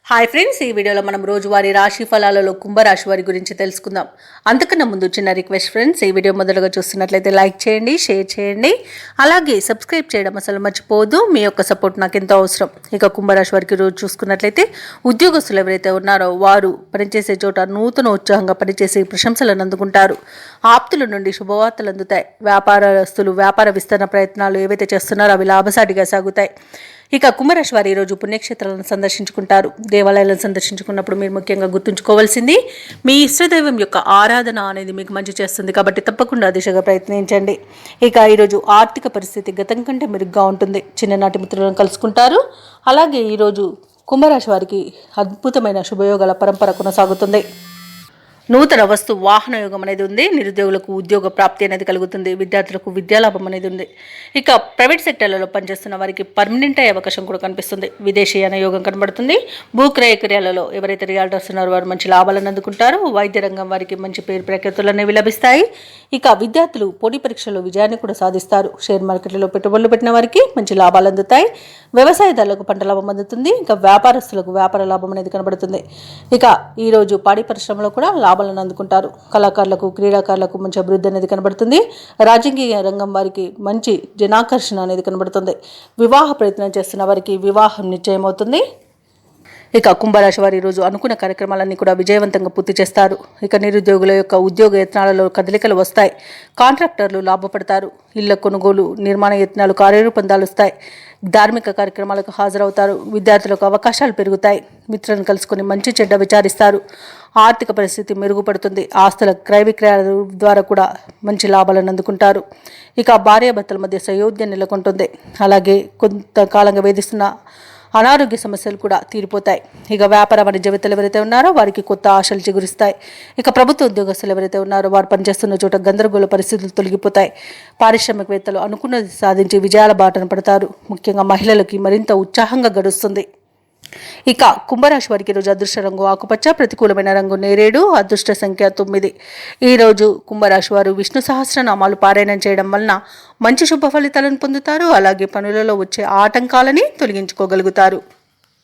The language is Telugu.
హాయ్ ఫ్రెండ్స్, ఈ వీడియోలో మనం రోజువారీ రాశి ఫలాలలో కుంభరాశి వారి గురించి తెలుసుకుందాం. అంతకన్నా ముందు చిన్న రిక్వెస్ట్ ఫ్రెండ్స్, ఈ వీడియో మొదలుగా చూస్తున్నట్లయితే లైక్ చేయండి, షేర్ చేయండి, అలాగే సబ్స్క్రైబ్ చేయడం అసలు మర్చిపోవద్దు. మీ యొక్క సపోర్ట్ నాకు ఎంతో అవసరం. ఇక కుంభరాశి వారికి రోజు చూసుకున్నట్లయితే ఉద్యోగస్తులు ఎవరైతే ఉన్నారో వారు పనిచేసే చోట నూతన ఉత్సాహంగా పనిచేసి ప్రశంసలను అందుకుంటారు. ఆప్తుల నుండి శుభవార్తలు అందుతాయి. వ్యాపారస్తులు వ్యాపార విస్తరణ ప్రయత్నాలు ఏవైతే చేస్తున్నారో అవి లాభసాటిగా సాగుతాయి. ఇక కుంభరాశి వారు ఈరోజు పుణ్యక్షేత్రాలను సందర్శించుకుంటారు. దేవాలయాలను సందర్శించుకున్నప్పుడు మీరు ముఖ్యంగా గుర్తుంచుకోవాల్సింది మీ ఇష్టదైవం యొక్క ఆరాధన అనేది మీకు మంచి చేస్తుంది, కాబట్టి తప్పకుండా దిశగా ప్రయత్నించండి. ఇక ఈరోజు ఆర్థిక పరిస్థితి గతం కంటే మెరుగ్గా ఉంటుంది. చిన్ననాటి మిత్రులను కలుసుకుంటారు. అలాగే ఈరోజు కుంభరాశి వారికి అద్భుతమైన శుభయోగాల పరంపర కొనసాగుతుంది. నూతన వస్తు వాహన యోగం అనేది ఉంది. నిరుద్యోగులకు ఉద్యోగ ప్రాప్తి అనేది కలుగుతుంది. విద్యార్థులకు విద్యాలాభం అనేది ఉంది. ఇక ప్రైవేట్ సెక్టర్లలో పనిచేస్తున్న వారికి పర్మనెంట్ అయ్యే అవకాశం కూడా కనిపిస్తుంది. విదేశీయాన యోగం కనబడుతుంది. భూక్రయ క్రియలలో ఎవరైతే రియాల్టర్స్ ఉన్నారో వారు మంచి లాభాలను అందుకుంటారు. వైద్య రంగం వారికి మంచి పేరు ప్రఖ్యాతులు అనేవి లభిస్తాయి. ఇక విద్యార్థులు పోటీ పరీక్షల్లో విజయాన్ని కూడా సాధిస్తారు. షేర్ మార్కెట్లో పెట్టుబడులు పెట్టిన వారికి మంచి లాభాలు అందుతాయి. వ్యవసాయదారులకు పంట లాభం అందుతుంది. ఇంకా వ్యాపారస్తులకు వ్యాపార లాభం అనేది కనబడుతుంది. ఇక ఈరోజు పాడి పరిశ్రమలో కూడా లాభాలను అందుకుంటారు. కళాకారులకు క్రీడాకారులకు మంచి అభివృద్ధి అనేది కనబడుతుంది. రాజకీయ రంగం వారికి మంచి జనాకర్షణ అనేది కనబడుతుంది. వివాహ ప్రయత్నం చేస్తున్న వారికి వివాహం నిశ్చయమవుతుంది. ఇక కుంభరాశి వారు ఈరోజు అనుకున్న కార్యక్రమాలన్నీ కూడా విజయవంతంగా పూర్తి చేస్తారు. ఇక నిరుద్యోగుల యొక్క ఉద్యోగ యత్నాలలో కదలికలు వస్తాయి. కాంట్రాక్టర్లు లాభపడతారు. ఇళ్ల కొనుగోలు నిర్మాణ యత్నాలు కార్యరూపం దాలుస్తాయి. ధార్మిక కార్యక్రమాలకు హాజరవుతారు. విద్యార్థులకు అవకాశాలు పెరుగుతాయి. మిత్రులను కలుసుకొని మంచి చెడ్డ విచారిస్తారు. ఆర్థిక పరిస్థితి మెరుగుపడుతుంది. ఆస్తుల క్రయ విక్రయాల ద్వారా కూడా మంచి లాభాలను అందుకుంటారు. ఇక భార్యాభర్తల మధ్య సయోధ్య నెలకొంటుంది. అలాగే కొంతకాలంగా వేధిస్తున్న అనారోగ్య సమస్యలు కూడా తీరిపోతాయి. ఇక వ్యాపార వాణిజ్యవేత్తలు ఎవరైతే ఉన్నారో వారికి కొత్త ఆశలు చిగురిస్తాయి. ఇక ప్రభుత్వ ఉద్యోగస్తులు ఎవరైతే ఉన్నారో వారు పనిచేస్తున్న చోట గందరగోళ పరిస్థితులు తొలగిపోతాయి. పారిశ్రామికవేత్తలు అనుకున్నది సాధించి విజయాల బాటన పడతారు. ముఖ్యంగా మహిళలకి మరింత ఉత్సాహంగా గడుస్తుంది. ఇక కుంభరాశి వారికి ఈరోజు అదృష్ట రంగు ఆకుపచ్చ, ప్రతికూలమైన రంగు నేరేడు, అదృష్ట సంఖ్య 9. ఈరోజు కుంభరాశి వారు విష్ణు సహస్రనామాలు పారాయణం చేయడం వలన మంచి శుభ ఫలితాలను పొందుతారు. అలాగే పనులలో వచ్చే ఆటంకాలని తొలగించుకోగలుగుతారు.